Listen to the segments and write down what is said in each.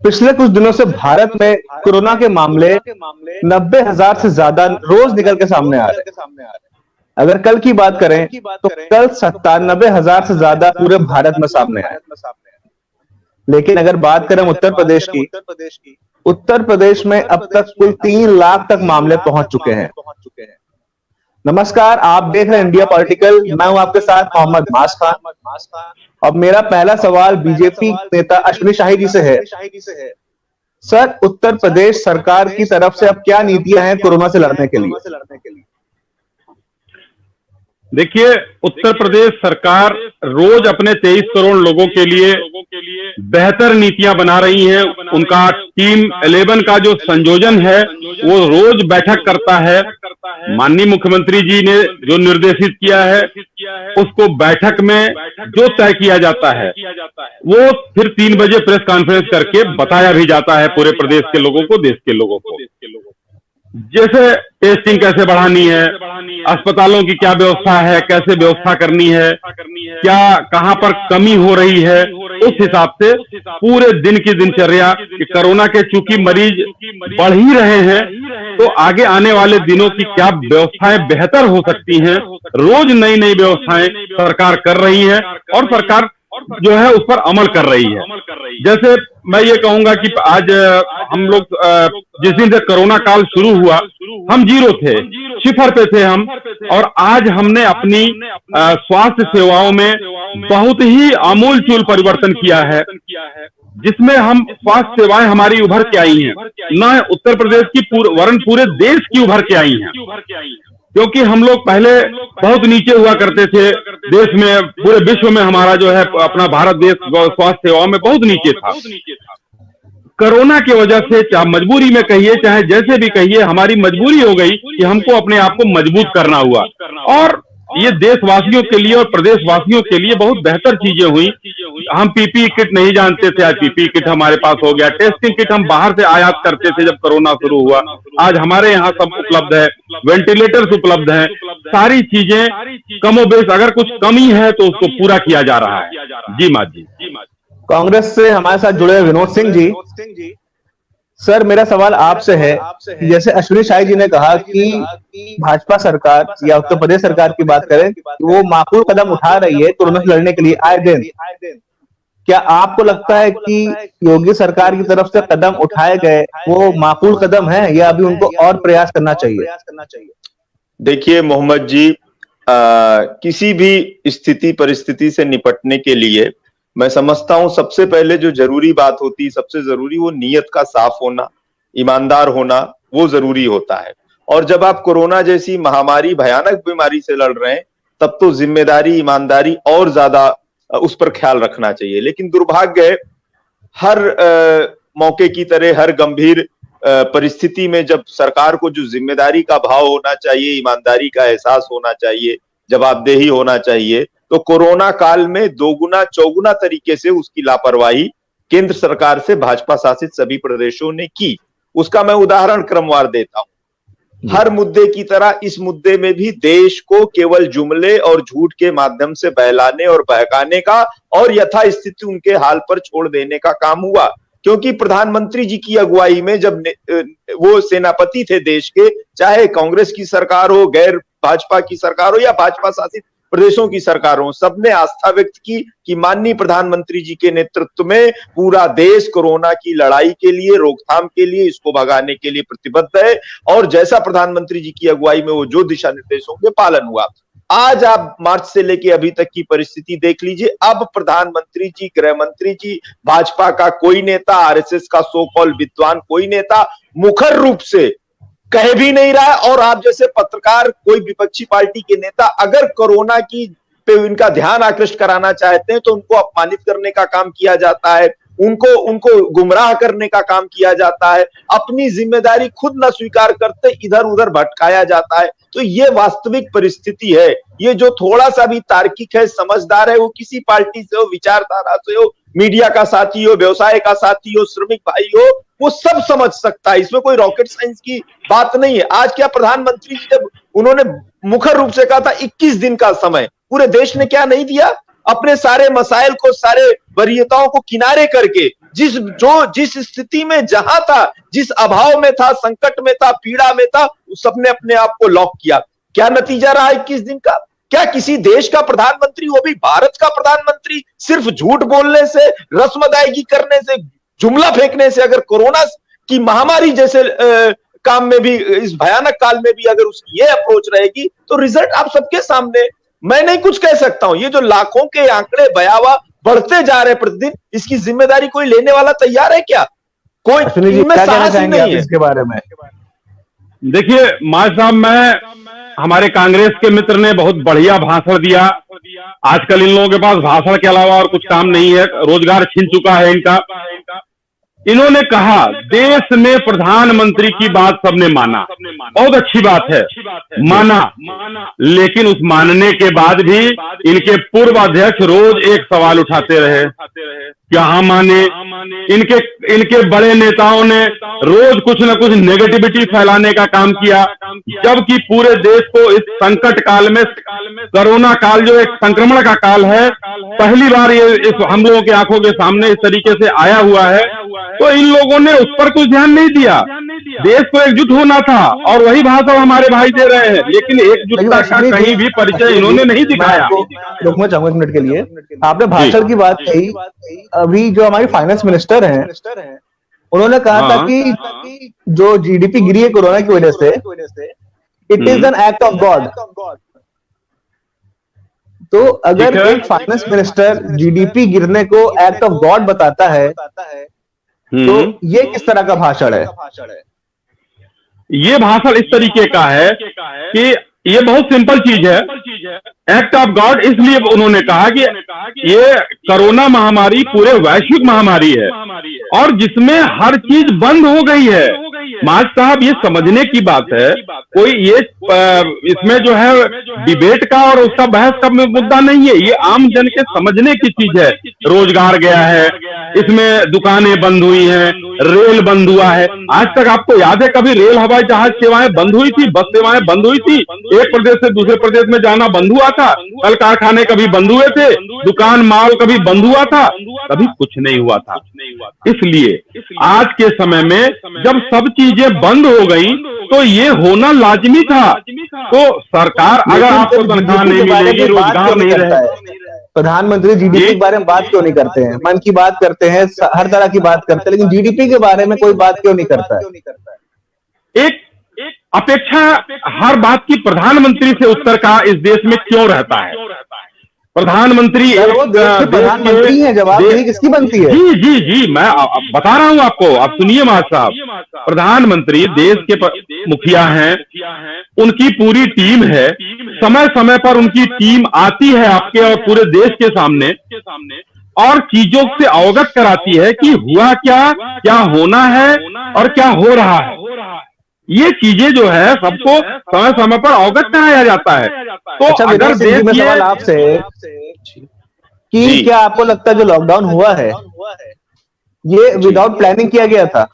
पिछले कुछ दिनों से भारत में कोरोना के मामले 90,000 से ज्यादा रोज निकल के सामने आ रहे हैं। अगर कल की बात करें तो कल 97,000 से ज्यादा पूरे भारत में सामने आए। लेकिन अगर बात करें उत्तर प्रदेश की, उत्तर प्रदेश में अब तक कुल 3 लाख तक मामले पहुंच चुके हैं। नमस्कार, आप देख रहे हैं इंडिया पॉलिटिकल। मैं हूं आपके साथ मोहम्मद मास खान। अब मेरा पहला सवाल बीजेपी नेता अश्विनी शाही जी से है। सर, उत्तर प्रदेश सरकार की तरफ से अब क्या नीतियां हैं कोरोना से लड़ने के लिए? देखिए, उत्तर प्रदेश सरकार रोज अपने 23 करोड़ लोगों के लिए बेहतर नीतियां बना रही है। उनका टीम 11 का जो संयोजन है वो रोज बैठक करता है। माननीय मुख्यमंत्री जी ने जो निर्देशित किया है उसको बैठक में जो तय किया जाता है वो फिर 3 बजे प्रेस कॉन्फ्रेंस करके बताया भी जाता है पूरे प्रदेश के लोगों को, देश के लोगों को। जैसे टेस्टिंग कैसे बढ़ानी है, अस्पतालों की क्या व्यवस्था है, कैसे व्यवस्था करनी है, क्या कहां पर कमी हो रही है, उस हिसाब से पूरे दिन की दिनचर्या कि कोरोना के चूंकि मरीज बढ़ ही रहे हैं तो आगे आने वाले दिनों की क्या व्यवस्थाएं बेहतर हो सकती हैं, रोज नई नई व्यवस्थाएं सरकार कर रही है और सरकार जो है उस पर अमल कर रही है। जैसे मैं ये कहूंगा कि आज हम लोग जिस दिन से कोरोना काल शुरू हुआ हम जीरो थे, शिफर पे थे हम, और आज हमने अपनी स्वास्थ्य सेवाओं में बहुत ही आमूलचूल परिवर्तन किया है, जिसमें हम स्वास्थ्य सेवाएं हमारी उभर के आई हैं, न उत्तर प्रदेश की वरन पूरे देश की उभर के आई हैं। क्योंकि हम लोग पहले बहुत नीचे हुआ करते थे देश में, पूरे विश्व में हमारा जो है अपना भारत देश स्वास्थ्य सेवाओं में बहुत नीचे था। कोरोना की वजह से, चाहे मजबूरी में कहिए चाहे जैसे भी कहिए, हमारी मजबूरी हो गई कि हमको अपने आप को मजबूत करना हुआ, और ये देशवासियों के लिए और प्रदेशवासियों के लिए बहुत बेहतर चीजें हुई। हम पीपीई किट नहीं जानते थे, आज पीपीई किट हमारे पास हो गया। टेस्टिंग किट हम बाहर से आयात करते थे जब कोरोना शुरू हुआ, आज हमारे यहाँ सब उपलब्ध है, वेंटिलेटर्स उपलब्ध हैं, सारी चीजें कमोबेश, अगर कुछ कमी है तो उसको पूरा किया जा रहा है। जी माँ जी। कांग्रेस से हमारे साथ जुड़े विनोद सिंह जी। सर, मेरा सवाल आपसे है, जैसे अश्विनी शाही जी ने कहा कि भाजपा सरकार या उत्तर प्रदेश सरकार की बात करें तो वो माकूल कदम उठा रही है कोरोना से लड़ने के लिए आए दिन। क्या आपको लगता है कि योगी सरकार की तरफ से कदम उठाए गए वो माकूल कदम है या अभी उनको और प्रयास करना चाहिए? देखिए मोहम्मद जी, किसी भी स्थिति परिस्थिति से निपटने के लिए मैं समझता हूं सबसे पहले जो जरूरी बात होती है, सबसे जरूरी वो नीयत का साफ होना, ईमानदार होना, वो जरूरी होता है। और जब आप कोरोना जैसी महामारी, भयानक बीमारी से लड़ रहे हैं तब तो जिम्मेदारी, ईमानदारी और ज्यादा उस पर ख्याल रखना चाहिए। लेकिन दुर्भाग्य है, हर मौके की तरह हर गंभीर परिस्थिति में जब सरकार को जो जिम्मेदारी का भाव होना चाहिए, ईमानदारी का एहसास होना चाहिए, जवाबदेही होना चाहिए, तो कोरोना काल में दोगुना चौगुना तरीके से उसकी लापरवाही केंद्र सरकार से भाजपा शासित सभी प्रदेशों ने की। उसका मैं उदाहरण क्रमवार देता हूं। हर मुद्दे की तरह इस मुद्दे में भी देश को केवल जुमले और झूठ के माध्यम से बहलाने और बहकाने का और यथास्थिति उनके हाल पर छोड़ देने का काम हुआ। क्योंकि प्रधानमंत्री जी की अगुवाई में जब वो सेनापति थे देश के, चाहे कांग्रेस की सरकार हो, गैर भाजपा की सरकार हो या भाजपा शासित प्रदेशों की सरकारों, सबने आस्था व्यक्त की कि माननीय प्रधानमंत्री जी के नेतृत्व में पूरा देश कोरोना की लड़ाई के लिए, रोकथाम के लिए, इसको भगाने के लिए प्रतिबद्ध है। और जैसा प्रधानमंत्री जी की अगुवाई में वो जो दिशा निर्देशों के पालन हुआ। आज आप मार्च से लेके अभी तक की परिस्थिति देख लीजिए। अब प्रधानमंत्री जी, गृह मंत्री जी, भाजपा का कोई नेता, आरएसएस का सो कॉल्ड विद्वान कोई नेता मुखर रूप से कह भी नहीं रहा है। और आप जैसे पत्रकार, कोई विपक्षी पार्टी के नेता अगर कोरोना की पे इनका ध्यान आकृष्ट कराना चाहते हैं तो उनको अपमानित करने का काम किया जाता है, उनको गुमराह करने का काम किया जाता है, अपनी जिम्मेदारी खुद न स्वीकार करते इधर उधर भटकाया जाता है। तो ये वास्तविक परिस्थिति है। ये जो थोड़ा सा भी तार्किक है, समझदार है, वो किसी पार्टी से हो, विचारधारा से हो, मीडिया का साथी हो, व्यवसाय का साथी हो, श्रमिक भाई हो, वो सब समझ सकता है। इसमें कोई रॉकेट साइंस की बात नहीं है। आज क्या प्रधानमंत्री जी जब उन्होंने मुखर रूप से कहा था 21 दिन का समय, पूरे देश ने क्या नहीं दिया? अपने सारे मसाइल को, सारे वरीयताओं को किनारे करके जिस स्थिति में जहां था, जिस अभाव में था, संकट में था, पीड़ा में था, उस सबने अपने आप को लॉक किया। क्या नतीजा रहा 21 दिन का? क्या किसी देश का प्रधानमंत्री, वो भी भारत का प्रधानमंत्री, सिर्फ झूठ बोलने से, रस्म अदायगी करने से, जुमला फेंकने से, अगर कोरोना की महामारी जैसे काम में भी, इस भयानक काल में भी अगर उसकी ये अप्रोच रहेगी, तो रिजल्ट आप सबके सामने। मैं नहीं कुछ कह सकता हूं, ये जो लाखों के आंकड़े भयावह बढ़ते जा रहे प्रतिदिन, इसकी जिम्मेदारी कोई लेने वाला तैयार है क्या? कोई इनमें साहस ही नहीं है। इसके बारे में देखिए माज साहब, हमारे कांग्रेस के मित्र ने बहुत बढ़िया भाषण दिया। आजकल इन लोगों के पास भाषण के अलावा और कुछ काम नहीं है, रोजगार छिन चुका है इनका। इन्होंने कहा देश में प्रधानमंत्री की बात सबने माना, बहुत अच्छी बात है, माना, लेकिन उस मानने के बाद भी इनके पूर्व अध्यक्ष रोज एक सवाल उठाते रहे, क्या माने? इनके बड़े नेताओं ने रोज कुछ न कुछ नेगेटिविटी फैलाने का काम किया, जबकि पूरे देश को इस संकट काल में, कोरोना काल जो एक संक्रमण का काल है, पहली बार ये इस हम लोगों की आंखों के सामने इस तरीके से आया हुआ है, तो इन लोगों ने उस पर कुछ ध्यान नहीं दिया। देश को एकजुट होना था और वही भाषण हमारे भाई दे रहे हैं, लेकिन एकजुटता का कहीं भी परिचय इन्होंने नहीं दिखाया। रुकना चाहूंगा एक मिनट के लिए। आपने भाषण की बात कही, अभी जो हमारी फाइनेंस मिनिस्टर हैं, उन्होंने कहा था कि जो जीडीपी गिरी है कोरोना की वजह से, it is an act of God. तो अगर एक फाइनेंस मिनिस्टर जीडीपी गिरने को एक्ट ऑफ गॉड बताता है, तो ये किस तरह का भाषण है? ये भाषण इस तरीके का है कि ये बहुत सिंपल चीज है। एक्ट ऑफ गॉड इसलिए उन्होंने कहा कि ये कोरोना महामारी पूरे वैश्विक महामारी है और जिसमें हर चीज बंद हो गई है। माज साहब, ये समझने की बात है, कोई ये इसमें जो है डिबेट का और उसका बहस का मुद्दा नहीं है, ये आम जन के समझने की चीज है। रोजगार गया है, इसमें दुकानें बंद हुई हैं, रेल बंद हुआ है। आज तक आपको याद है कभी रेल हवाई जहाज सेवाएं बंद हुई थी? बस सेवाएं बंद हुई थी? एक प्रदेश से दूसरे प्रदेश में जाना बंद हुआ था? कल कारखाने कभी बंद हुए थे? दुकान माल कभी बंद हुआ था? कभी कुछ नहीं हुआ था। इसलिए आज के समय में जब सब चीजें बंद हो गई तो ये होना लाजमी था। तो सरकार, अगर आपको तनख्वाह नहीं मिलेगी, रोजगार नहीं रहेगा, प्रधानमंत्री जीडीपी के बारे में बात क्यों नहीं करते हैं? मन की बात करते हैं, हर तरह की बात करते हैं, लेकिन जीडीपी के बारे में कोई बात क्यों नहीं करता है? एक अपेक्षा हर बात की प्रधानमंत्री से उत्तर का इस देश में क्यों रहता है? प्रधानमंत्री प्रधानमंत्री है, जवाब देने किसकी बनती है? जी जी जी, मैं बता रहा हूं आपको, आप सुनिए माज साहब। प्रधानमंत्री देश के मुखिया हैं, उनकी पूरी टीम है, समय समय पर उनकी टीम आती है आपके और पूरे देश के सामने और चीजों से अवगत कराती है कि हुआ क्या, क्या होना है और क्या हो रहा है। ये चीजें जो है सबको समय समय पर अवगत कराया जाता है। तो अच्छा, अगर देश में सवाल आपसे कि क्या आपको लगता है जो लॉकडाउन हुआ है ये विदाउट प्लानिंग किया गया था?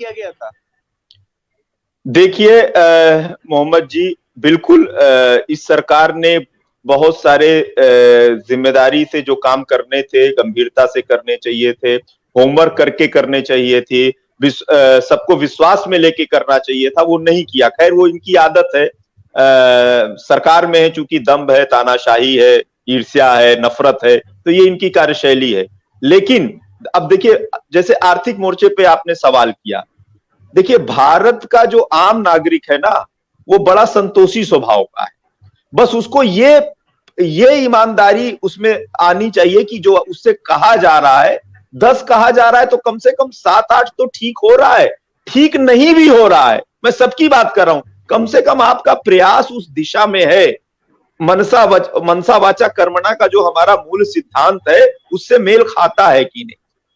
देखिए मोहम्मद जी, बिल्कुल इस सरकार ने बहुत सारे जिम्मेदारी से जो काम करने थे, गंभीरता से करने चाहिए थे, होमवर्क करके करने चाहिए थे, सबको विश्वास में लेके करना चाहिए था, वो नहीं किया। खैर, वो इनकी आदत है, सरकार में है, चूंकि दंभ है, तानाशाही है, ईर्ष्या है, नफरत है, तो ये इनकी कार्यशैली है। लेकिन अब देखिए, जैसे आर्थिक मोर्चे पे आपने सवाल किया, देखिए भारत का जो आम नागरिक है ना, वो बड़ा संतोषी स्वभाव का है। बस उसको ये ईमानदारी उसमें आनी चाहिए कि जो उससे कहा जा रहा है, 10 कहा जा रहा है तो कम से कम 7-8 तो ठीक हो रहा है, ठीक नहीं भी हो रहा है, मैं सबकी बात कर रहा हूं, कम से कम आपका प्रयास उस दिशा में है। मनसा वाचा कर्मणा का जो हमारा मूल सिद्धांत है, उससे मेल खाता है कि नहीं।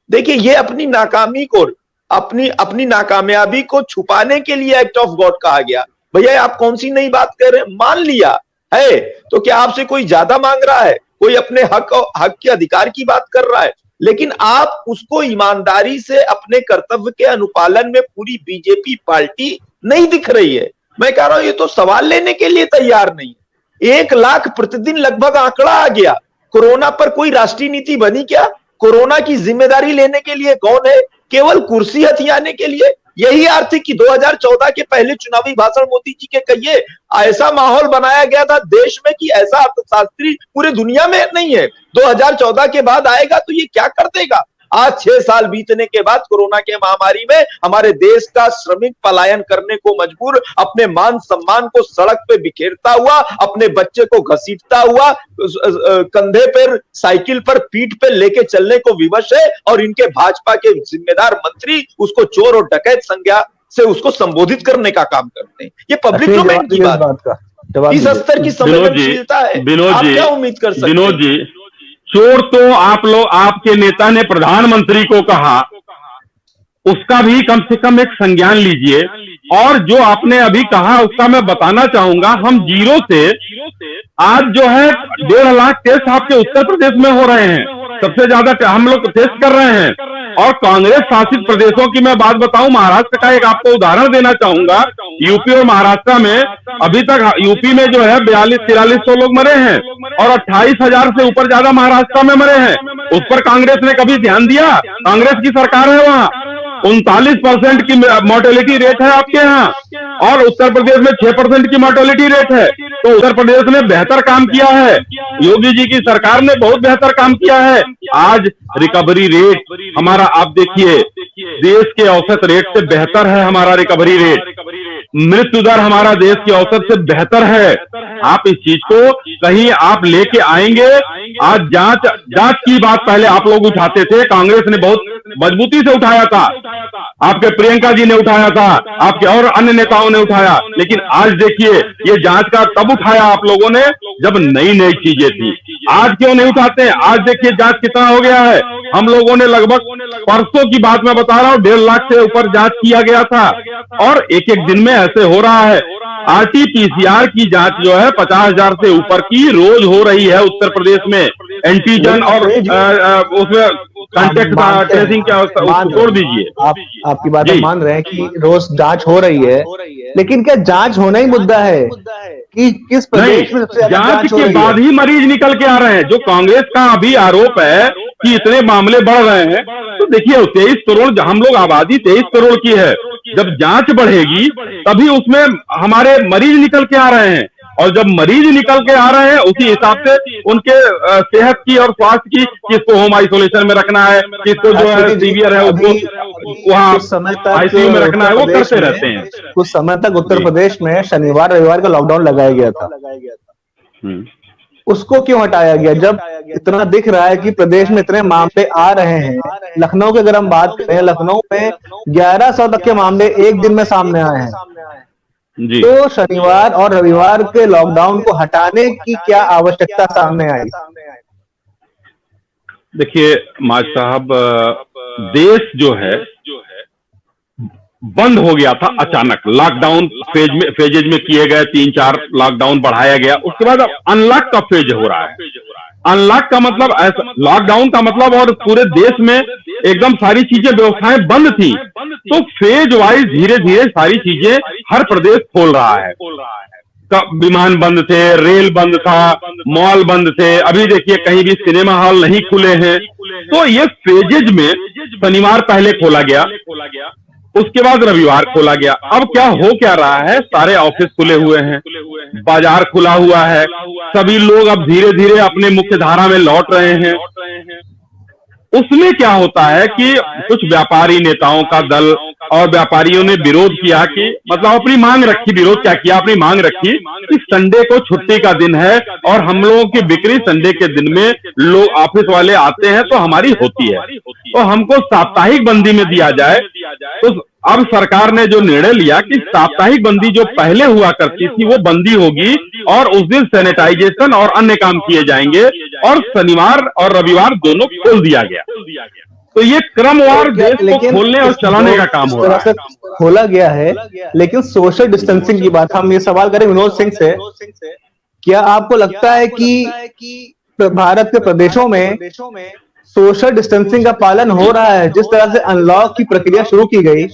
देखिए, ये अपनी नाकामी को, अपनी नाकामयाबी को छुपाने के लिए एक्ट ऑफ गॉड कहा गया। भैया, आप कौन सी नई बात कह रहे हैं? मान लिया है तो क्या आपसे कोई ज्यादा मांग रहा है? कोई अपने हक के अधिकार की बात कर रहा है, लेकिन आप उसको ईमानदारी से अपने कर्तव्य के अनुपालन में पूरी बीजेपी पार्टी नहीं दिख रही है। मैं कह रहा हूं, ये तो सवाल लेने के लिए तैयार नहीं है। 1 लाख प्रतिदिन लगभग आंकड़ा आ गया। कोरोना पर कोई राष्ट्रीय नीति बनी क्या? कोरोना की जिम्मेदारी लेने के लिए कौन है? केवल कुर्सी हथियाने के लिए? यही अर्थ है कि 2014 के पहले चुनावी भाषण मोदी जी के कहिए, ऐसा माहौल बनाया गया था देश में कि ऐसा अर्थशास्त्री पूरी दुनिया में नहीं है। 2014 के बाद आएगा तो ये क्या कर देगा? आज 6 साल बीतने के बाद कोरोना के महामारी में हमारे देश का श्रमिक पलायन करने को मजबूर, अपने मान सम्मान को सड़क पे बिखेरता हुआ, अपने बच्चे को घसीटता हुआ, कंधे पर साइकिल पर पीठ पे लेके चलने को विवश है, और इनके भाजपा के जिम्मेदार मंत्री उसको चोर और डकैत संज्ञा से उसको संबोधित करने का काम करते हैं। ये पब्लिक डोमेन की बात का इस स्तर की संवेदनशीलता है। आप क्या उम्मीद कर सकते हैं? विनोद जी, चोर तो आप लोग, आपके नेता ने प्रधानमंत्री को कहा, उसका भी कम से कम एक संज्ञान लीजिए। और जो आपने अभी कहा उसका मैं बताना चाहूंगा, हम जीरो से आज जो है 1.5 लाख टेस्ट आपके उत्तर प्रदेश में हो रहे हैं, सबसे ज्यादा हम लोग टेस्ट कर रहे हैं। और कांग्रेस शासित प्रदेशों की मैं बात बताऊं, महाराष्ट्र का एक आपको उदाहरण देना चाहूंगा। यूपी और महाराष्ट्र में अभी तक, यूपी में जो है 4200-4300 लोग मरे हैं और 28,000 से ऊपर ज्यादा महाराष्ट्र में मरे हैं। उस पर कांग्रेस ने कभी ध्यान दिया? कांग्रेस की सरकार है वहां। 39% की मोर्टेलिटी रेट है आपके यहाँ और उत्तर प्रदेश में 6% की मोर्टेलिटी रेट है। तो उत्तर प्रदेश ने बेहतर काम किया है, योगी जी की सरकार ने बहुत बेहतर काम किया है। आज रिकवरी रेट हमारा, आप देखिए, देश के औसत रेट से बेहतर है हमारा रिकवरी रेट। मृत्यु दर हमारा देश की औसत से बेहतर है। आप इस चीज को कहीं आप लेके आएंगे? आज जांच की बात पहले आप लोग उठाते थे, कांग्रेस ने बहुत मजबूती से उठाया था, आपके प्रियंका जी ने उठाया था, आपके और अन्य नेताओं ने उठाया। लेकिन आज देखिए, ये जांच का तब उठाया आप लोगों ने जब नई नई चीजें थी। आज क्यों नहीं उठाते हैं? आज देखिए जांच कितना हो गया है। हम लोगों ने लगभग, परसों की बात मैं बता रहा हूं, 1.5 लाख से ऊपर जांच किया गया था और एक एक दिन में ऐसे हो रहा है। RT-PCR की जांच जो है 50,000 से ऊपर की रोज हो रही है उत्तर प्रदेश में। एंटीजन और उसमें कांटेक्ट ट्रेसिंग क्या छोड़ दीजिए। आपकी बात मान रहे हैं कि रोज जांच हो रही है, लेकिन क्या जांच होना ही मुद्दा है कि किस प्रदेश में सबसे ज्यादा जांच के बाद ही मरीज निकल के आ रहे हैं? जो कांग्रेस का अभी आरोप है कि इतने मामले बढ़ रहे हैं, तो देखिए 23 करोड़, हम लोग आबादी 23 करोड़ की है। जब जांच बढ़ेगी तभी उसमें हमारे मरीज निकल के आ रहे हैं, और जब मरीज निकल के आ रहे हैं उसी हिसाब से उनके सेहत की और स्वास्थ्य की, किसको होम आइसोलेशन में रखना है, किसको जो है सीवियर है उसको वहां ICU में रखना है, वो करते रहते हैं। कुछ समय तक उत्तर प्रदेश में शनिवार रविवार का लॉकडाउन लगाया गया था, उसको क्यों हटाया गया? जब इतना दिख रहा है कि प्रदेश में इतने मामले आ रहे हैं। लखनऊ की अगर हम बात करें, लखनऊ में 1100 तक के मामले एक दिन में सामने आए हैं। जी। तो शनिवार और रविवार के लॉकडाउन को हटाने की क्या आवश्यकता सामने आई? देखिए माज साहब, देश जो है बंद हो गया था अचानक, लॉकडाउन फेजेज में किए गए, 3-4 लॉकडाउन बढ़ाया गया, उसके बाद अब अनलॉक का फेज हो रहा है। अनलॉक का मतलब ऐसा, लॉकडाउन का मतलब, और पूरे देश में एकदम सारी चीजें, व्यवस्थाएं बंद थी, तो फेज वाइज धीरे धीरे सारी चीजें हर प्रदेश खोल रहा है। विमान बंद थे, रेल बंद था, मॉल बंद थे, अभी देखिए कहीं भी सिनेमा हॉल नहीं खुले हैं। तो ये फेजेज में शनिवार पहले खोला गया, उसके बाद रविवार खोला गया। अब क्या रहा है, सारे ऑफिस खुले हुए हैं, बाजार खुला हुआ है, सभी लोग अब धीरे धीरे अपने मुख्य धारा में लौट रहे हैं। उसमें क्या होता है कि कुछ व्यापारी नेताओं का दल और व्यापारियों ने विरोध किया कि, मतलब अपनी मांग रखी, विरोध क्या किया, अपनी मांग रखी कि संडे को छुट्टी का दिन है और हम लोगों की बिक्री संडे के दिन में लोग ऑफिस वाले आते हैं तो हमारी होती है, तो हमको साप्ताहिक बंदी में दिया जाए। तो अब सरकार ने जो निर्णय लिया कि साप्ताहिक बंदी जो पहले हुआ करती थी वो बंदी होगी और उस दिन सैनिटाइजेशन और अन्य काम किए जाएंगे, और शनिवार और रविवार दोनों खोल दिया गया। तो ये क्रमवार देश को खोलने और चलाने का काम हो रहा है। खोला गया है, लेकिन सोशल डिस्टेंसिंग की बात, हम ये सवाल करें विनोद सिंह से, क्या आपको लगता है कि भारत के प्रदेशों में सोशल डिस्टेंसिंग का पालन हो रहा है? जिस तरह से अनलॉक की प्रक्रिया शुरू की गई,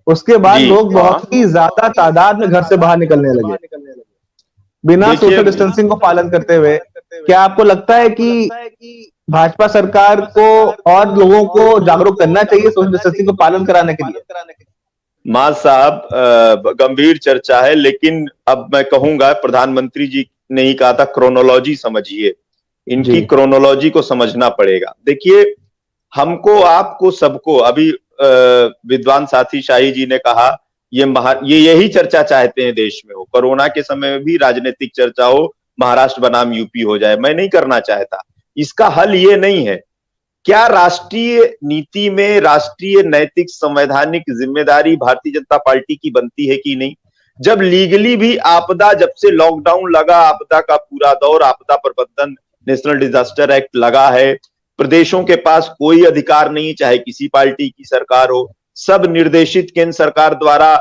उसके बाद लोग बहुत ही ज्यादा तादाद में घर से बाहर निकलने लगे बिना सोशल डिस्टेंसिंग को पालन करते हुए। क्या आपको लगता है कि भाजपा सरकार को और लोगों को जागरूक करना चाहिए सोशल डिस्टेंसिंग को पालन कराने के लिए? माज साहब, गंभीर चर्चा है, लेकिन अब मैं कहूंगा, प्रधानमंत्री जी ने ही कहा था क्रोनोलॉजी समझिए, इनकी क्रोनोलॉजी को समझना पड़ेगा। देखिए, हमको, आपको, सबको, अभी विद्वान साथी शाही जी ने कहा ये यही चर्चा चाहते हैं देश में हो, कोरोना के समय में भी राजनीतिक चर्चा हो, महाराष्ट्र बनाम यूपी हो जाए। मैं नहीं करना चाहता। इसका हल ये नहीं है। क्या राष्ट्रीय नीति में राष्ट्रीय नैतिक संवैधानिक जिम्मेदारी भारतीय जनता पार्टी की बनती है कि नहीं? जब लीगली भी आपदा, जब से लॉकडाउन लगा, आपदा का पूरा दौर, आपदा प्रबंधन नेशनल डिजास्टर एक्ट लगा है, प्रदेशों के पास कोई अधिकार नहीं, चाहे किसी पार्टी की सरकार हो, सब निर्देशित केंद्र सरकार द्वारा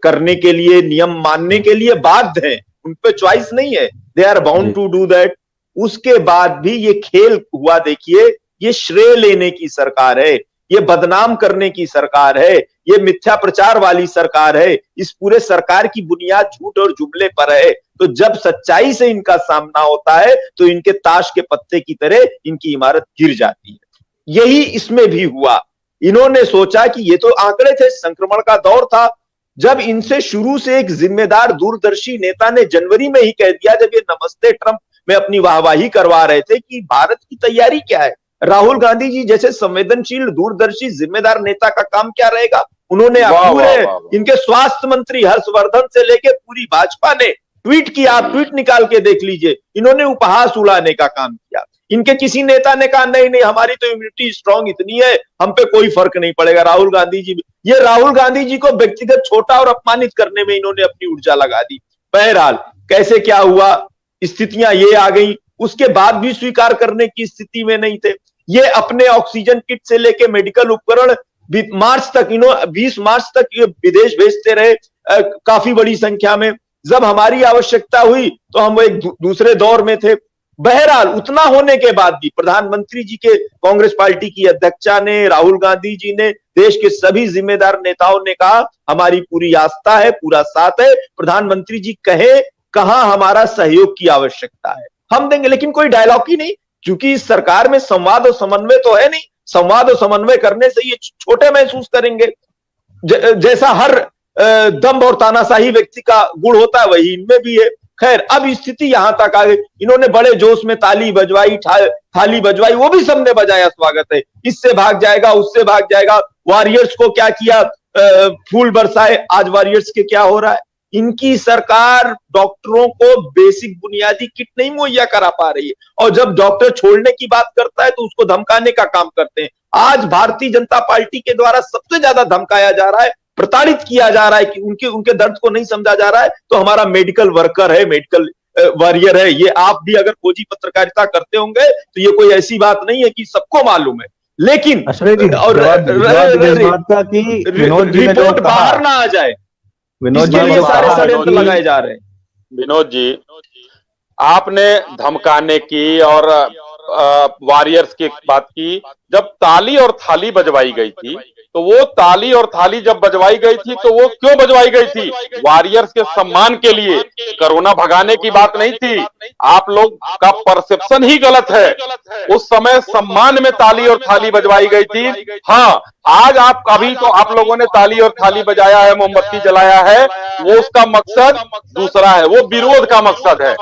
करने के लिए, नियम मानने के लिए बाध्य हैं, उन पे चॉइस नहीं है, they are bound to do that. उसके बाद भी ये खेल हुआ। देखिए, ये श्रेय लेने की सरकार है, ये बदनाम करने की सरकार है, ये मिथ्या प्रचार वाली सरकार है। इस पूरे सरकार की बुनियाद झूठ और जुमले पर है। तो जब सच्चाई से इनका सामना होता है तो इनके ताश के पत्ते की तरह इनकी इमारत गिर जाती है। यही इसमें भी हुआ। इन्होंने सोचा कि ये तो आंकड़े थे, संक्रमण का दौर था। जब इनसे शुरू से एक जिम्मेदार दूरदर्शी नेता ने जनवरी में ही कह दिया, जब ये नमस्ते ट्रंप में अपनी वाहवाही करवा रहे थे, कि भारत की तैयारी क्या है, राहुल गांधी जी जैसे संवेदनशील दूरदर्शी जिम्मेदार नेता का काम क्या रहेगा। उन्होंने पूरे, इनके स्वास्थ्य मंत्री हर्षवर्धन से लेके पूरी भाजपा ने ट्वीट किया, आप ट्वीट निकाल के देख लीजिए, इन्होंने उपहास उड़ाने का काम किया। इनके किसी नेता ने कहा नहीं नहीं, हमारी तो इम्यूनिटी स्ट्रांग इतनी है, हम पे कोई फर्क नहीं पड़ेगा। राहुल गांधी जी, ये राहुल गांधी जी को व्यक्तिगत छोटा और अपमानित करने में इन्होंने अपनी ऊर्जा लगा दी। बहरहाल, कैसे क्या हुआ, स्थितियां ये आ गई, उसके बाद भी स्वीकार करने की स्थिति में नहीं थे। ये अपने ऑक्सीजन किट से लेके मेडिकल उपकरण मार्च तक, 20 मार्च तक ये विदेश भेजते रहे, काफी बड़ी संख्या में। जब हमारी आवश्यकता हुई तो हम एक दूसरे दौर में थे। बहरहाल, उतना होने के बाद भी प्रधानमंत्री जी के, कांग्रेस पार्टी की अध्यक्षा ने, राहुल गांधी जी ने, देश के सभी जिम्मेदार नेताओं ने कहा हमारी पूरी आस्था है, पूरा साथ है, प्रधानमंत्री जी कहे कहां हमारा सहयोग की आवश्यकता है, हम देंगे। लेकिन कोई डायलॉग ही नहीं, क्योंकि इस सरकार में संवाद और समन्वय तो है नहीं। संवाद और समन्वय करने से ये छोटे महसूस करेंगे। जैसा हर दम्भ और तानाशाही व्यक्ति का गुण होता है, वही इनमें भी है। खैर, अब स्थिति यहां तक आ गई, इन्होंने बड़े जोश में ताली बजवाई, थाली बजवाई, वो भी सबने बजाया, स्वागत है, इससे भाग जाएगा, उससे भाग जाएगा। वॉरियर्स को क्या किया, फूल बरसाए। आज वॉरियर्स के क्या हो रहा है, इनकी सरकार डॉक्टरों को बेसिक बुनियादी किट नहीं मुहैया करा पा रही है, और जब डॉक्टर छोड़ने की बात करता है तो उसको धमकाने का काम करते हैं। आज भारतीय जनता पार्टी के द्वारा सबसे ज्यादा धमकाया जा रहा है, प्रताड़ित किया जा रहा है कि उनके दर्द को नहीं समझा जा रहा है, तो हमारा मेडिकल वर्कर है, मेडिकल वॉरियर है। ये आप भी अगर खोजी पत्रकारिता करते होंगे तो ये कोई ऐसी बात नहीं है कि सबको मालूम है। लेकिन और रिपोर्ट बाहर ना आ जाए, विनोद जी, ये सारे षड्यंत्र लगाए जा रहे हैं। विनोद जी, आपने धमकाने की और वॉरियर्स की बात की। जब ताली और थाली बजवाई गई थी, तो वो ताली और थाली जब बजवाई गई थी तो वो क्यों बजवाई गई थी? वॉरियर्स के सम्मान के लिए, कोरोना भगाने की बात नहीं थी। आप लोग का परसेप्शन ही गलत है। उस समय सम्मान में ताली और थाली बजवाई गई थी। हाँ, आज आप, अभी तो आप लोगों ने ताली और थाली बजाया है, मोमबत्ती जलाया है, वो उसका मकसद दूसरा है, वो विरोध का मकसद है।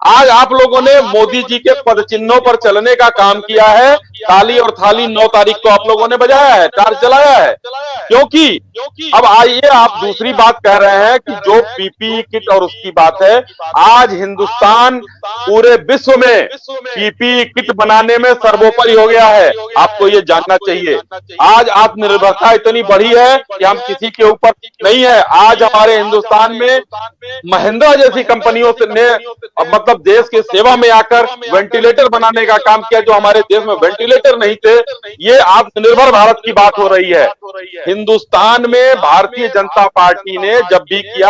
आज आप लोगों ने मोदी जी के पदचिन्हों पर चलने का काम किया है। ताली और थाली 9 तारीख को आप लोगों ने बजाया है, टार्च जलाया है, क्योंकि अब आइए, आप दूसरी बात कह रहे हैं कि जो पीपीई किट और उसकी बात है। आज हिंदुस्तान पूरे विश्व में पीपीई किट बनाने में सर्वोपरि हो गया है। आपको ये जानना चाहिए। आज आत्मनिर्भरता इतनी बढ़ी है कि हम किसी के ऊपर नहीं है। आज हमारे हिंदुस्तान में महिंद्रा जैसी कंपनियों ने मतलब देश की सेवा में आकर वेंटिलेटर बनाने का काम किया, जो हमारे देश में वेंटिलेटर नहीं थे। ये आत्मनिर्भर भारत की बात हो रही है। हिंदुस्तान में भारतीय जनता पार्टी ने जब भी किया,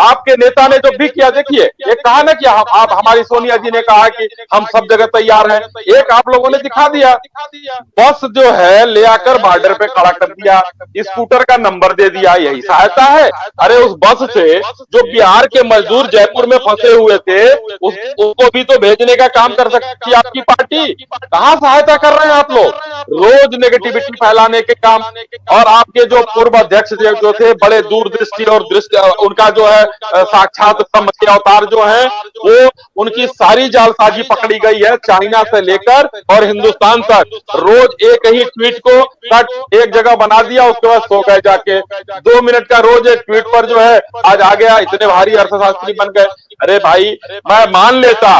आपके नेता ने जब भी किया, देखिए एक कहा ना कि आप हमारी सोनिया जी ने कहा कि हम सब जगह तैयार हैं, एक आप लोगों ने दिखा दिया, बस जो है ले आकर बॉर्डर पे खड़ा कर दिया, स्कूटर का नंबर दे दिया, यही सहायता है। अरे उस बस से जो बिहार के मजदूर जयपुर में फंसे हुए थे उसको भी तो भेजने का काम कर सकती है आपकी पार्टी। कहां सहायता कर रहे हैं आप लोग? रोज नेगेटिविटी फैलाने के काम। और आपके जो पूर्व अध्यक्ष जो थे बड़े दूरदृष्टि और दृष्टि, उनका जो है साक्षात ब्रह्म के अवतार जो है, वो उनकी सारी जालसाजी पकड़ी गई है, चाइना से लेकर और हिंदुस्तान तक। रोज एक ही ट्वीट को कट एक जगह बना दिया, उसके बाद सो गए जाके। 2 मिनट का रोज एक ट्वीट पर जो है आज आ गया, इतने भारी अर्थशास्त्री बन गए। अरे भाई, मैं मान लेता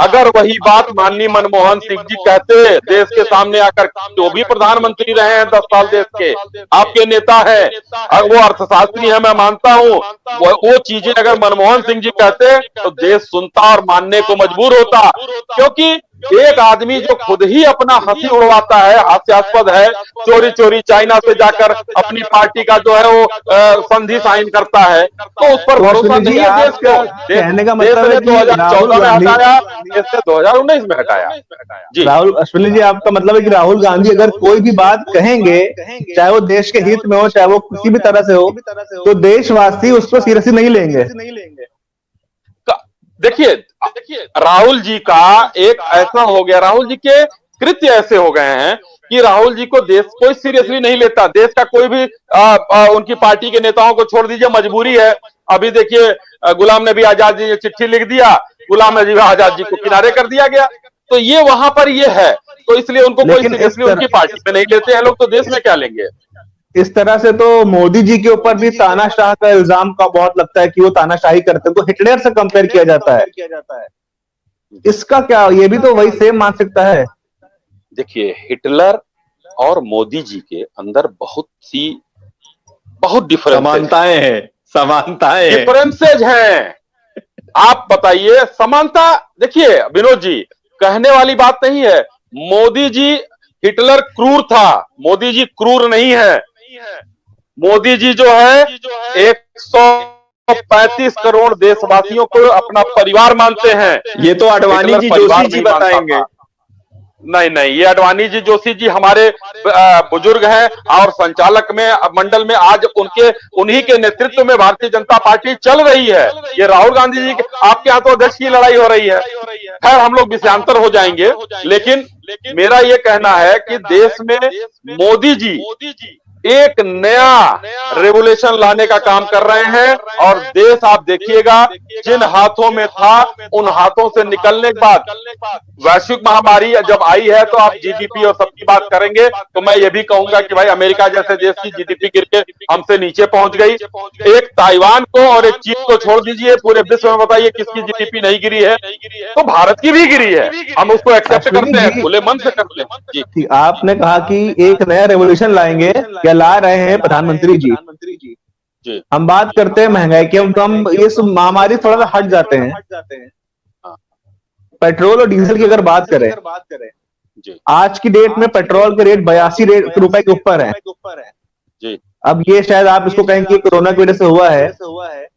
अगर वही बात माननीय मनमोहन सिंह जी कहते देश के सामने आकर, जो भी प्रधानमंत्री रहे हैं 10 साल देश के, आपके नेता है, वो अर्थशास्त्री है, मैं मानता हूं, वो चीजें अगर मनमोहन सिंह जी कहते तो देश सुनता और मानने को मजबूर होता। क्योंकि एक आदमी जो खुद ही अपना हंसी उड़वाता है, हास्यास्पद है, चोरी चोरी चाइना से जाकर अपनी पार्टी का जो है वो संधि साइन करता है, तो उस पर भरोसा नहीं है देश को। कहने का मतलब है कि 2014 में हटाया, इससे 2019 में हटाया। जी राहुल अश्विनी जी, आपका मतलब है कि राहुल गांधी अगर कोई भी बात कहेंगे, चाहे वो देश के हित में हो, चाहे वो किसी भी तरह से हो, तो देशवासी उसको सीरियसली नहीं लेंगे। देखिए राहुल जी का एक ऐसा हो गया, राहुल जी के कृत्य ऐसे हो गए हैं कि राहुल जी को देश कोई सीरियसली नहीं लेता। देश का कोई भी उनकी पार्टी के नेताओं को छोड़ दीजिए, मजबूरी है। अभी देखिए गुलाम नबी आजाद जी ने चिट्ठी लिख दिया, गुलाम नबी आजाद जी को किनारे कर दिया गया। तो ये वहां पर ये है, तो इसलिए उनको कोई सीरियसली उनकी पार्टी में नहीं लेते हैं लोग, तो देश में क्या लेंगे। इस तरह से तो मोदी जी के ऊपर भी तानाशाह का इल्जाम का बहुत लगता है कि वो तानाशाही करते हैं, तो हिटलर से कंपेयर किया जाता है। इसका क्या, ये भी तो वही सेम मानसिकता है। देखिए हिटलर और मोदी जी के अंदर बहुत समानताएं हैं, डिफरेंसेज हैं। आप बताइए समानता। देखिए विनोद जी, कहने वाली बात नहीं है, मोदी जी, हिटलर क्रूर था, मोदी जी क्रूर नहीं है। मोदी जी जो है 135 करोड़ देशवासियों को अपना परिवार मानते हैं। ये तो अडवाणी जी जोशी जी बताएंगे। नहीं, ये अडवाणी जी जोशी जी हमारे बुजुर्ग हैं और संचालक में मंडल में आज उन्हीं के नेतृत्व में भारतीय जनता पार्टी चल रही है। ये राहुल गांधी जी आपके हाथों अध्यक्ष की लड़ाई हो रही है। खैर हम लोग विषयांतर हो जाएंगे, लेकिन मेरा ये कहना है कि देश में मोदी जी एक नया रेवोल्यूशन लाने का काम कर रहे हैं और देश आप देखिएगा जिन हाथों में था उन हाथों से निकलने के बाद वैश्विक महामारी जब आई है, तो आप जीडीपी और सबकी बात करेंगे, तो मैं ये भी कहूंगा कि भाई अमेरिका जैसे देश की जीडीपी गिर के हमसे नीचे पहुंच गई। एक ताइवान को और एक चीन को छोड़ दीजिए, पूरे विश्व में बताइए किसकी जीडीपी नहीं गिरी है, तो भारत की भी गिरी है। हम उसको एक्सेप्ट करते हैं, खुले मन से करते हैं। जी, आपने कहा कि एक नया रेवोल्यूशन लाएंगे, क्या ला रहे हैं प्रधानमंत्री जी। हम बात करते हैं महंगाई की, हम ये सब महामारी थोड़ा सा हट जाते हैं। पेट्रोल और डीजल की अगर बात करें, आज की डेट में पेट्रोल के रेट 82 रुपए के ऊपर है। अब ये शायद आप इसको कहें कि कोरोना की वजह से हुआ है,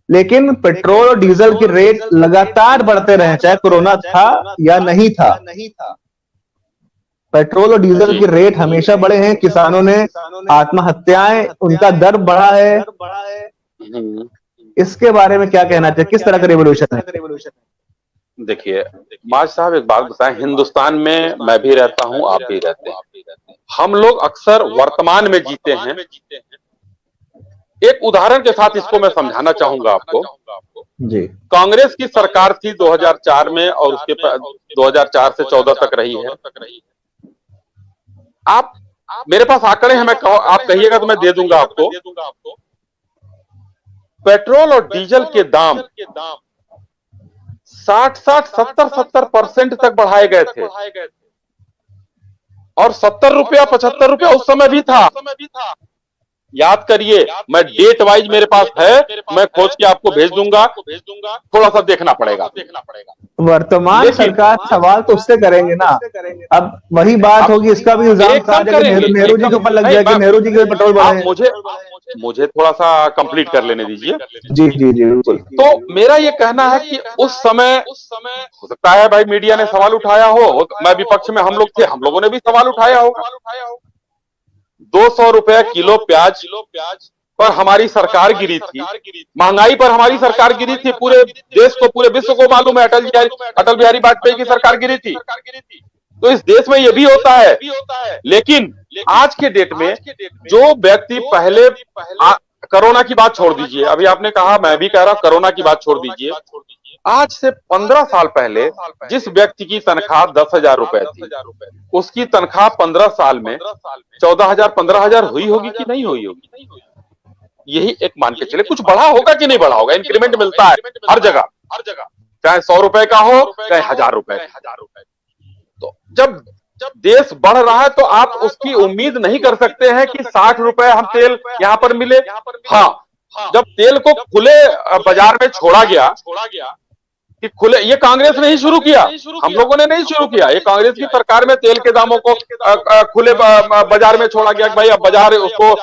लेकिन पेट्रोल और डीजल के रेट लगातार बढ़ते रहे, चाहे कोरोना था या नहीं था। पेट्रोल और डीजल के रेट हमेशा बढ़े हैं। किसानों ने आत्महत्याएं, उनका दर बढ़ा है। इसके बारे में क्या कहना चाहिए, किस तरह का रेवोल्यूशन है? देखिए माज साहब एक बात बताएं, हिंदुस्तान में मैं भी रहता हूं, आप भी रहते हैं, हम लोग अक्सर वर्तमान में जीते हैं। एक उदाहरण के साथ इसको मैं समझाना चाहूंगा आपको जी। कांग्रेस की सरकार थी 2004 में और उसके 2004 से 14 तक रही है। आप मेरे पास आंकड़े हैं, आप कहिएगा तो मैं दे दूंगा आपको। पेट्रोल और डीजल के दाम 60-70% तक बढ़ाए गए थे और 70 रुपया 75 रुपया उस समय भी था। याद करिए, मैं डेट वाइज मेरे पास है, मैं खोज के आपको भेज दूंगा, थोड़ा सा देखना पड़ेगा। वर्तमान सरकार सवाल तो उससे करेंगे ना। अब वही बात होगी, इसका भी इल्जाम कहा एकदम जाए कि करेंगे, नेहरू जी के ऊपर लग नहीं, जाए कि नेहरू जी के पेट्रोल बढ़े आप हैं। मुझे थोड़ा सा कंप्लीट कर लेने दीजिए। जी जी जी बिल्कुल। तो मेरा ये कहना है कि उस समय हो सकता है भाई मीडिया ने सवाल उठाया हो, मैं विपक्ष में, हम लोग थे, हम लोगों ने भी सवाल उठाया होगा। 200 रुपए किलो प्याज पर हमारी सरकार गिरी थी, महंगाई पर हमारी सरकार गिरी थी, पूरे देश को, पूरे विश्व को मालूम है अटल बिहारी वाजपेयी की सरकार गिरी थी। तो इस देश में ये भी होता है। लेकिन आज के डेट में जो व्यक्ति पहले कोरोना की बात छोड़ दीजिए, अभी आपने कहा, मैं भी कह रहा हूं कोरोना की बात छोड़ दीजिए, आज से 15 साल पहले जिस व्यक्ति की तनख्वाह 10,000 रुपए थी, उसकी तनख्वाह 15 साल में 14,000 15,000 हुई होगी कि नहीं हुई होगी? यही एक मान के चले, कुछ बढ़ा होगा कि नहीं बढ़ा होगा? इंक्रीमेंट मिलता है हर जगह, चाहे 100 रुपए का हो, चाहे 1,000 रुपए का। तो जब देश बढ़ रहा है तो आप उसकी उम्मीद नहीं कर सकते हैं कि 60 रुपए हम तेल यहां पर मिले। हाँ, जब तेल को खुले बाजार में छोड़ा गया कि खुले, ये कांग्रेस ने ही शुरू किया, हम लोगों ने नहीं शुरू किया, ये कांग्रेस की सरकार में तेल के दामों को खुले बाजार में छोड़ा गया कि भाई अब बाजार उसको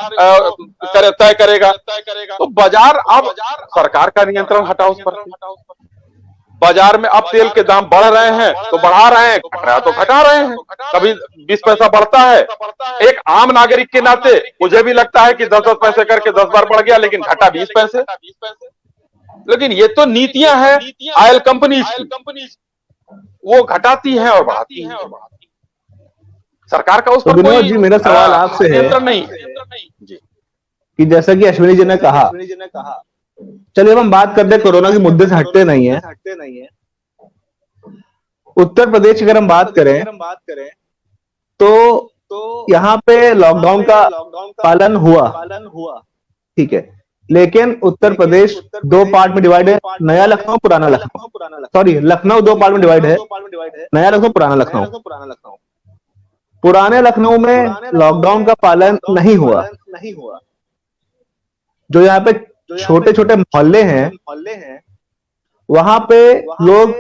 तय करेगा। तो बाजार, अब सरकार का नियंत्रण हटा उस पर। बाजार में अब तेल के दाम बढ़ रहे हैं तो बढ़ा रहे हैं, घट रहा तो घटा रहे हैं, कभी 20 पैसा बढ़ता है। एक आम नागरिक के नाते मुझे भी लगता है कि 10-10 पैसे करके 10 बार बढ़ गया, लेकिन घटा 20 पैसे। लेकिन ये तो नीतियां हैं ऑयल कंपनीज की, वो घटाती हैं और बढ़ाती हैं। सरकार का उस पर विनोद कोई जी, मेरा सवाल आपसे है नियंत्रण नहीं जी, कि जैसा कि अश्विनी जी ने कहा, चलिए हम बात करते हैं, कोरोना के मुद्दे से हटते नहीं है। उत्तर प्रदेश की अगर हम बात करें तो यहाँ पे लॉकडाउन का पालन हुआ, ठीक है, लेकिन उत्तर प्रदेश दो पार्ट में डिवाइड है, नया लखनऊ पुराना लखनऊ, सॉरी लखनऊ दो पार्ट में डिवाइड है, नया लखनऊ पुराना लखनऊ। पुराने लखनऊ में लॉकडाउन का पालन नहीं हुआ। जो यहाँ पे छोटे छोटे मोहल्ले हैं, वहां पे लोग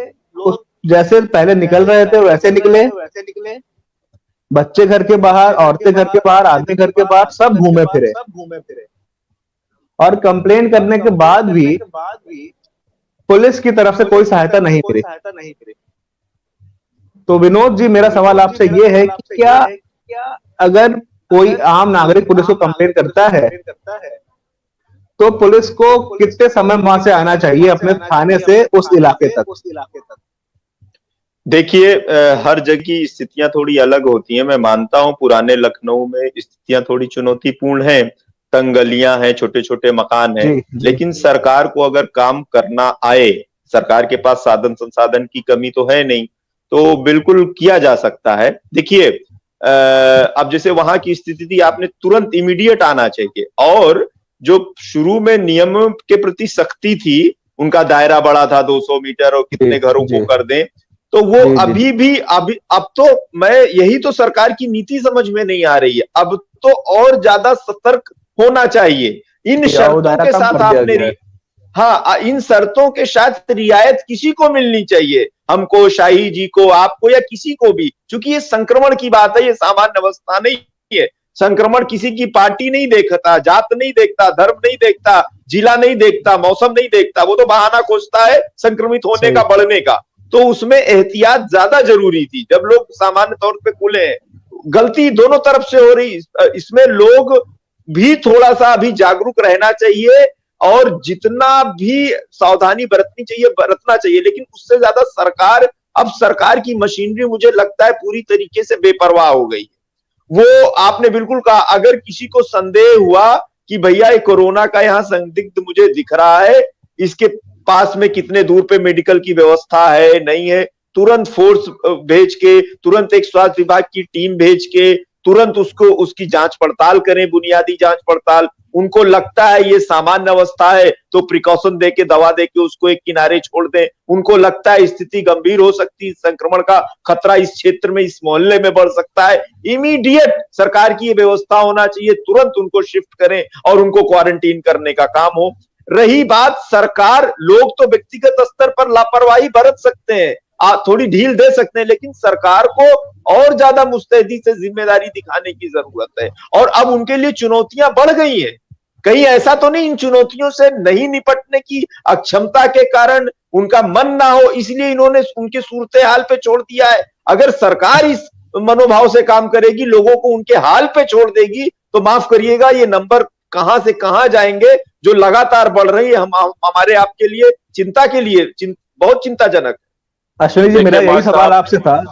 जैसे पहले निकल रहे थे वैसे निकले, बच्चे घर के बाहर, औरतें घर के बाहर, आदमी घर के बाहर, सब घूमे फिरे। और कंप्लेन करने के बाद भी पुलिस की तरफ से कोई सहायता नहीं मिली। तो विनोद जी, मेरा सवाल आपसे ये है कि क्या अगर कोई आम नागरिक पुलिस को कंप्लेन करता है तो पुलिस को कितने समय वहां से आना चाहिए अपने थाने से उस इलाके तक? देखिए, हर जगह की स्थितियां थोड़ी अलग होती हैं। मैं मानता हूं पुराने लखनऊ में स्थितियां थोड़ी चुनौतीपूर्ण हैं, तंग गलियां हैं, छोटे छोटे मकान हैं, लेकिन सरकार को अगर काम करना आए, सरकार के पास साधन संसाधन की कमी तो है नहीं, तो बिल्कुल किया जा सकता है। देखिए, अब जैसे वहां की स्थिति थी, आपने तुरंत इमीडिएट आना चाहिए, और जो शुरू में नियम के प्रति सख्ती थी, उनका दायरा बड़ा था 200 मीटर और कितने घरों को कर दें, तो वो अभी भी अब तो मैं यही तो सरकार की नीति समझ में नहीं आ रही है। अब तो और ज्यादा सतर्क होना चाहिए। इन शर्तों के साथ आपने, हाँ, इन शर्तों के साथ रियायत किसी को मिलनी चाहिए, हमको, शाही जी को, आपको, या किसी को भी, क्योंकि ये संक्रमण की बात है, ये सामान्य अवस्था नहीं है। संक्रमण किसी की पार्टी नहीं देखता, जात नहीं देखता, धर्म नहीं देखता, जिला नहीं देखता, मौसम नहीं देखता, वो तो बहाना खोजता है संक्रमित होने का, बढ़ने का। तो उसमें एहतियात ज्यादा जरूरी थी। जब लोग सामान्य तौर पे खुले हैं, गलती दोनों तरफ से हो रही, इसमें लोग भी थोड़ा सा अभी जागरूक रहना चाहिए और जितना भी सावधानी बरतनी चाहिए बरतना चाहिए, लेकिन उससे ज्यादा सरकार की मशीनरी मुझे लगता है पूरी तरीके से बेपरवाह हो गई। वो आपने बिल्कुल कहा, अगर किसी को संदेह हुआ कि भैया ये कोरोना का यहाँ संदिग्ध मुझे दिख रहा है, इसके पास में कितने दूर पे मेडिकल की व्यवस्था है, नहीं है, तुरंत फोर्स भेज के, तुरंत एक स्वास्थ्य विभाग की टीम भेज के तुरंत उसकी जांच पड़ताल करें, बुनियादी जांच पड़ताल। उनको लगता है ये सामान्य अवस्था है तो प्रिकॉशन देके, दवा देके उसको एक किनारे छोड़ दें। उनको लगता है स्थिति गंभीर हो सकती है, संक्रमण का खतरा इस क्षेत्र में, इस मोहल्ले में बढ़ सकता है, इमीडिएट सरकार की ये व्यवस्था होना चाहिए, तुरंत उनको शिफ्ट करें और उनको क्वारंटीन करने का काम हो। रही बात सरकार, लोग तो व्यक्तिगत स्तर पर लापरवाही बरत सकते हैं, थोड़ी ढील दे सकते हैं, लेकिन सरकार को और ज्यादा मुस्तैदी से जिम्मेदारी दिखाने की जरूरत है। और अब उनके लिए चुनौतियां बढ़ गई हैं। कहीं ऐसा तो नहीं इन चुनौतियों से नहीं निपटने की अक्षमता के कारण उनका मन ना हो, इसलिए इन्होंने उनके सूरते हाल पे छोड़ दिया है। अगर सरकार इस मनोभाव से काम करेगी, लोगों को उनके हाल पे छोड़ देगी, तो माफ करिएगा ये नंबर कहां से कहां जाएंगे जो लगातार बढ़ रही है, हमारे आपके लिए चिंता के लिए बहुत चिंताजनक। अश्विनी जी, मेरा यही सवाल आपसे था।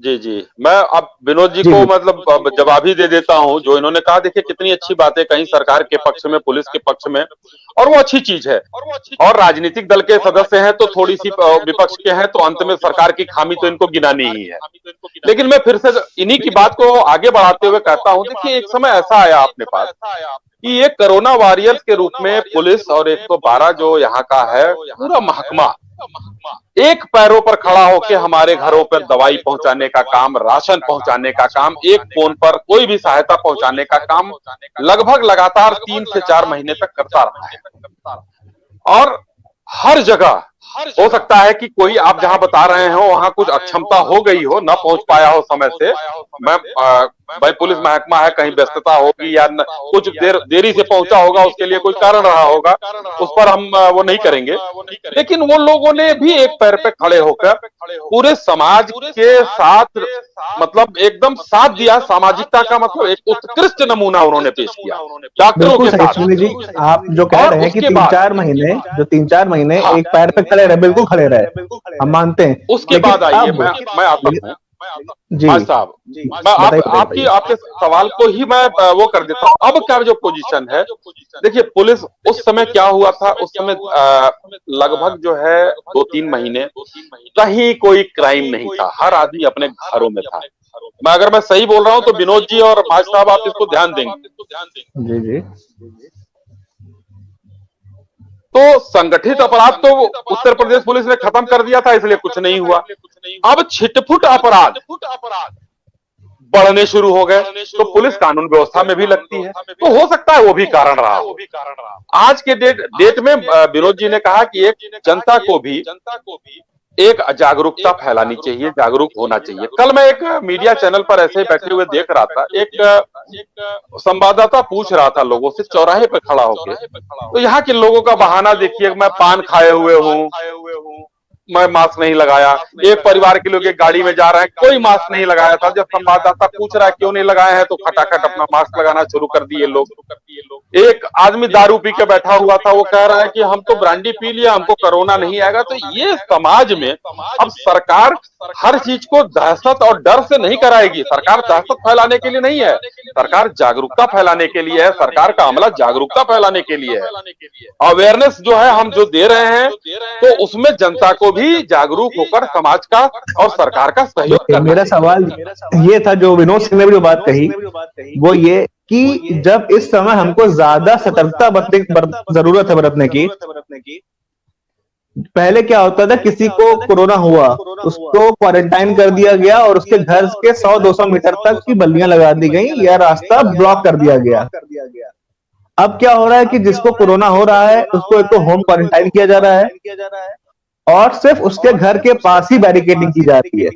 जी जी, मैं अब विनोद जी को मतलब जवाब ही दे देता हूं। जो इन्होंने कहा, देखिए कितनी अच्छी बात है, कहीं सरकार के पक्ष में, पुलिस के पक्ष में, और वो अच्छी चीज है। और राजनीतिक दल के सदस्य हैं तो थोड़ी सी विपक्ष के हैं तो अंत में सरकार की खामी तो इनको गिनानी ही है। लेकिन मैं फिर से इन्हीं की बात को आगे बढ़ाते हुए कहता हूं, देखिए एक समय ऐसा आया अपने पास कि ये कोरोना वॉरियर्स के रूप में पुलिस और 112 जो यहाँ का है पूरा महकमा एक पैरों पर खड़ा होकर हमारे घरों पर दवाई पहुंचाने का काम, राशन पहुंचाने का काम, एक फोन पर कोई भी सहायता पहुंचाने का काम लगभग लगातार 3 से 4 महीने तक करता रहा है। और हर जगह हो सकता है कि कोई आप जहां बता रहे हो वहां कुछ अक्षमता हो गई हो, ना पहुंच पाया हो समय से। भाई पुलिस महकमा है, कहीं व्यस्तता होगी या कुछ देरी से पहुंचा होगा, उसके लिए कोई कारण रहा होगा, उस पर हम वो नहीं करेंगे। लेकिन वो लोगों ने भी एक पैर पे खड़े होकर पूरे समाज के साथ मतलब एकदम साथ दिया। सामाजिकता का मतलब एक उत्कृष्ट नमूना उन्होंने पेश किया डॉक्टरों के साथ। जी, आप जो कह रहे हैं कि 3-4 महीने एक पैर पे खड़े रहे, बिल्कुल खड़े रहे, हम मानते हैं। उसके बाद आइए, मैं आता हूँ जी साहब, मैं आपके सवाल को ही मैं वो कर देता हूँ। अब क्या जो पोजीशन है, देखिए पुलिस उस समय क्या हुआ था, उस समय लगभग जो है 2-3 महीने कहीं कोई क्राइम नहीं था, हर आदमी अपने घरों में था। अगर मैं सही बोल रहा हूँ तो विनोद जी और माज साहब आप इसको ध्यान देंगे। जी जी। तो संगठित अपराध तो उत्तर प्रदेश पुलिस ने खत्म कर दिया था, इसलिए कुछ नहीं हुआ। अब छिटपुट अपराध बढ़ने शुरू हो गए, तो पुलिस कानून व्यवस्था में भी लगती है, तो हो सकता है वो भी कारण रहा हो। आज के डेट में विनोद जी ने कहा कि एक जनता को भी एक जागरूकता फैलानी चाहिए, जागरूक होना चाहिए। कल मैं एक मीडिया चैनल पर ऐसे ही बैठे हुए देख रहा था, एक संवाददाता पूछ रहा था लोगों से चौराहे पर खड़ा होकर, तो यहाँ के लोगों का बहाना देखिए, मैं पान खाए हुए हूँ, मैं मास्क नहीं लगाया। एक परिवार के लोग एक गाड़ी में जा रहे हैं, कोई मास्क नहीं लगाया था। जब संवाददाता पूछ रहा है क्यों नहीं लगाए हैं, तो खटाखट अपना मास्क लगाना शुरू कर दिए लोग। एक आदमी दारू पी के बैठा हुआ था, वो कह रहा है कि हम तो ब्रांडी पी लिया, हमको कोरोना नहीं आएगा। तो ये समाज में अब सरकार हर चीज को दहशत और डर से नहीं कराएगी। सरकार दहशत फैलाने के लिए नहीं है, सरकार जागरूकता फैलाने के लिए है। सरकार का अमला जागरूकता फैलाने के लिए है। अवेयरनेस जो है हम जो दे रहे हैं, तो उसमें जनता को भी जागरूक होकर समाज का और सरकार का सहयोग करना। मेरा सवाल ये था, जो विनोद सिंह ने भी जो बात कही, वो ये कि जब इस समय हमको ज्यादा सतर्कता जरूरत है बरतने की। पहले क्या होता था, किसी को कोरोना हुआ, उसको क्वारंटाइन कर दिया गया और उसके घर के 100-200 मीटर तक की बल्लियां लगा दी गई या रास्ता ब्लॉक कर दिया गया। अब क्या हो रहा है कि जिसको कोरोना हो रहा है उसको एक तो होम क्वारंटाइन किया जा रहा है और सिर्फ उसके घर के पास ही बैरिकेडिंग की जा रही है।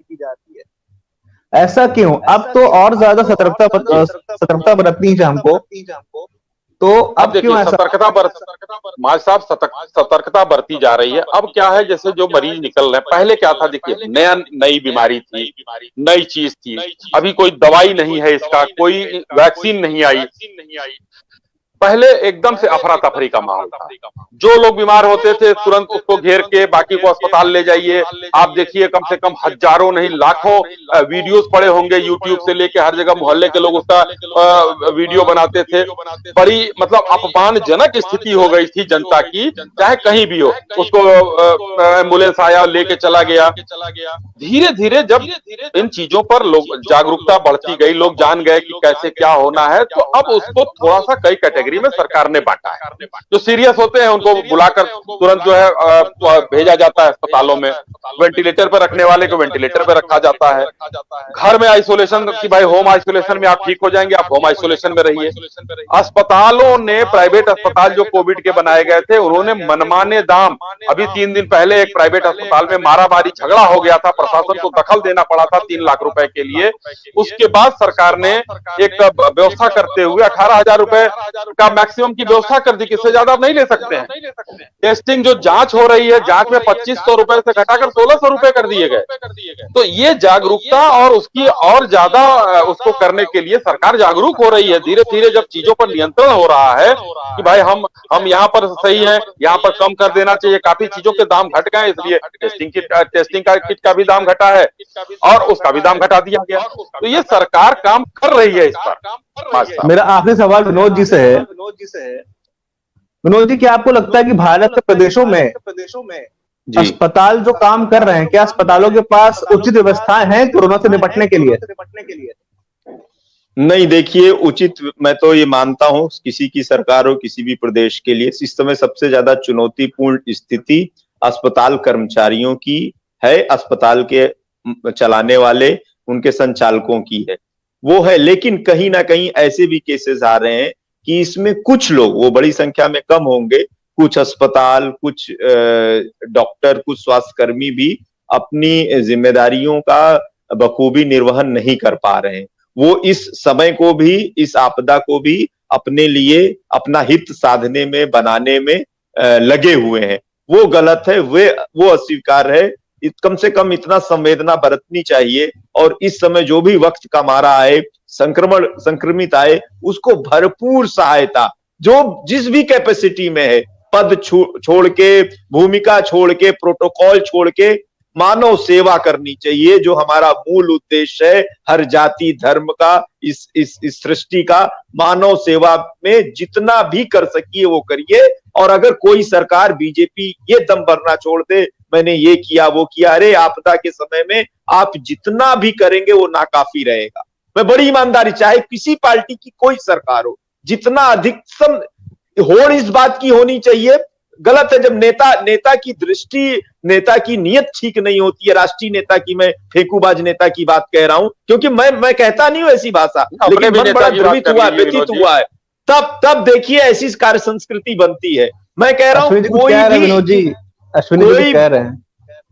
ऐसा क्यों? अब तो और ज्यादा सतर्कता बरतनी है हमको। तो अब क्यों ऐसा? सतर्कता बरती जा रही है। अब क्या है, जैसे जो मरीज निकल रहे हैं, पहले क्या था, देखिए नई बीमारी थी, नई चीज थी, अभी कोई दवाई नहीं है इसका, कोई वैक्सीन नहीं आई। पहले एकदम से अफरा तफरी का माहौल था। जो लोग बीमार होते थे तुरंत उसको घेर के बाकी को अस्पताल ले जाइए। आप देखिए कम से कम हजारों नहीं लाखों वीडियोस पड़े होंगे, यूट्यूब से लेके हर जगह मोहल्ले के लोग उसका वीडियो बनाते थे। बड़ी मतलब अपमानजनक स्थिति हो गई थी जनता की, चाहे कहीं भी हो। उसको एम्बुलेंस आया लेके चला गया। धीरे धीरे जब इन चीजों पर लोग जागरूकता बढ़ती गई, लोग जान गए कि कैसे क्या होना है, तो अब उसको थोड़ा सा कई कैटेगरी में सरकार ने बांटा है। जो सीरियस होते हैं उनको बुलाकर तुरंत जो है भेजा जाता है अस्पतालों में। वेंटिलेटर पर रखने वाले को वेंटिलेटर पर रखा जाता है। घर में आइसोलेशन की भाई होम आइसोलेशन में आप ठीक हो जाएंगे, आप होम आइसोलेशन में रहिए। अस्पतालों ने, प्राइवेट अस्पताल जो कोविड के बनाए गए थे, उन्होंने मनमाने दाम, अभी 3 दिन पहले एक प्राइवेट अस्पताल में मारामारी झगड़ा हो गया था, प्रशासन को दखल देना पड़ा था 3 लाख रुपए के लिए। उसके बाद सरकार ने एक व्यवस्था करते हुए 18,000 रुपए का मैक्सिमम की व्यवस्था कर दी, किससे ज्यादा आप नहीं ले सकते हैं। टेस्टिंग जो जांच हो रही है, जांच में 2500 रुपए से घटाकर 1600 रुपए कर दिए गए। तो ये जागरूकता और उसकी और ज्यादा उसको करने के लिए सरकार जागरूक हो रही है। धीरे धीरे जब चीजों पर नियंत्रण हो रहा है कि भाई हम यहाँ पर सही है, यहाँ पर कम कर देना चाहिए, काफी चीजों के दाम घट गए, इसलिए टेस्टिंग का किट का भी दाम घटा है और उसका भी दाम घटा दिया गया। तो ये सरकार काम कर रही है इस पर। मेरा आखिरी सवाल विनोद जी से है। विनोद जी, क्या आपको लगता है कि भारत के प्रदेशों में अस्पताल जो काम कर रहे हैं, क्या अस्पतालों के पास उचित व्यवस्थाएं हैं कोरोना से निपटने के लिए? नहीं, देखिए उचित, मैं तो ये मानता हूं किसी की सरकार हो, किसी भी प्रदेश के लिए इस समय सबसे ज्यादा चुनौतीपूर्ण स्थिति अस्पताल कर्मचारियों की है, अस्पताल के चलाने वाले उनके संचालकों की है, वो है। लेकिन कहीं ना कहीं ऐसे भी केसेस आ रहे हैं कि इसमें कुछ लोग, वो बड़ी संख्या में कम होंगे, कुछ अस्पताल, कुछ डॉक्टर, कुछ स्वास्थ्यकर्मी भी अपनी जिम्मेदारियों का बखूबी निर्वहन नहीं कर पा रहे हैं। वो इस समय को भी, इस आपदा को भी अपने लिए, अपना हित साधने में, बनाने में लगे हुए हैं। वो गलत है, वो अस्वीकार है। कम से कम इतना संवेदना बरतनी चाहिए और इस समय जो भी वक्त का मारा आए, संक्रमित आए, उसको भरपूर सहायता, जो जिस भी कैपेसिटी में है, पद छोड़ के, भूमिका छोड़ के, प्रोटोकॉल छोड़ के मानव सेवा करनी चाहिए, जो हमारा मूल उद्देश्य है हर जाति धर्म का, इस सृष्टि का। मानव सेवा में जितना भी कर सकिए वो करिए। और अगर कोई सरकार, बीजेपी ये दम भरना छोड़ दे, मैंने ये किया वो किया, अरे आपदा के समय में आप जितना भी करेंगे वो नाकाफी रहेगा। मैं बड़ी ईमानदारी, चाहे किसी पार्टी की कोई सरकार हो, जितना अधिकतम होड़ इस बात की होनी चाहिए। गलत है जब नेता की दृष्टि, नेता की नीयत ठीक नहीं होती है। राष्ट्रीय नेता की, मैं फेंकूबाज नेता की बात कह रहा हूं, क्योंकि मैं कहता नहीं हूं ऐसी भाषा, लेकिन मन बड़ा द्रवित हुआ, व्यतीत हुआ है। तब देखिए ऐसी कार्य संस्कृति बनती है। मैं कह रहा हूं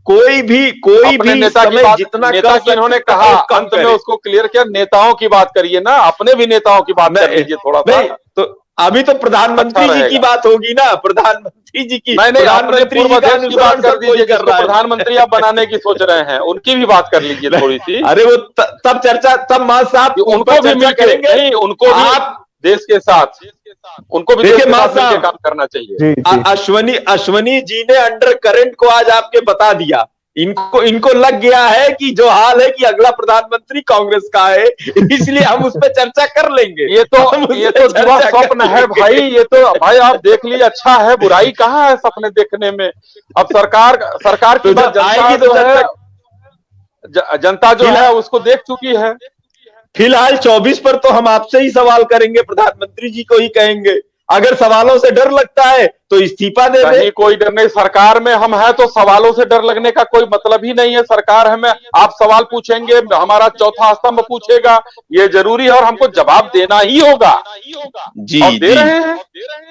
कोई भी, कोई भी नेता की बात, जितना नेता की इन्होंने कहा अंत में उसको क्लियर किया, नेताओं की बात करिए ना, अपने भी नेताओं की बात कर लीजिए थोड़ा सा। तो अभी तो प्रधानमंत्री जी की बात होगी ना, प्रधानमंत्री जी की, प्रधानमंत्री पूर्वाध्यक्ष की बात कर दीजिए, जिसको प्रधानमंत्री आप बनाने की सोच रहे हैं, उनकी भी बात कर लीजिए थोड़ी सी। अरे वो तब चर्चा, तब मां साहब उनको भी मिल करेंगे, नहीं उनको भी आप देश के साथ, उनको भी देश के साथ मिलकर काम करना चाहिए। अश्वनी जी ने अंडर करंट को आज आपके बता दिया। इनको लग गया है कि जो हाल है कि अगला प्रधानमंत्री कांग्रेस का है, इसलिए हम उस पर चर्चा कर लेंगे। ये तो जुआ स्वप्न है भाई, ये तो भाई आप देख लीजिए, अच्छा है, बुराई कहाँ है सपने देखने में। अब सरकार की बात जनता जो है उसको देख चुकी है। फिलहाल 24 पर तो हम आपसे ही सवाल करेंगे, प्रधानमंत्री जी को ही कहेंगे। अगर सवालों से डर लगता है तो इस्तीफा दे दे। कोई डर नहीं, सरकार में हम है तो सवालों से डर लगने का कोई मतलब ही नहीं है। सरकार हमें, आप सवाल पूछेंगे, हमारा चौथा स्तंभ पूछेगा, ये जरूरी है और हमको जवाब देना ही होगा जी, और दे रहे हैं,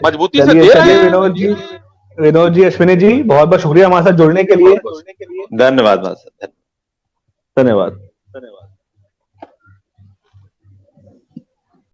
मजबूती से दे रहे हैं। विनोद जी, अश्विनी जी, बहुत बहुत शुक्रिया हमारे साथ जुड़ने के लिए। धन्यवाद। धन्यवाद।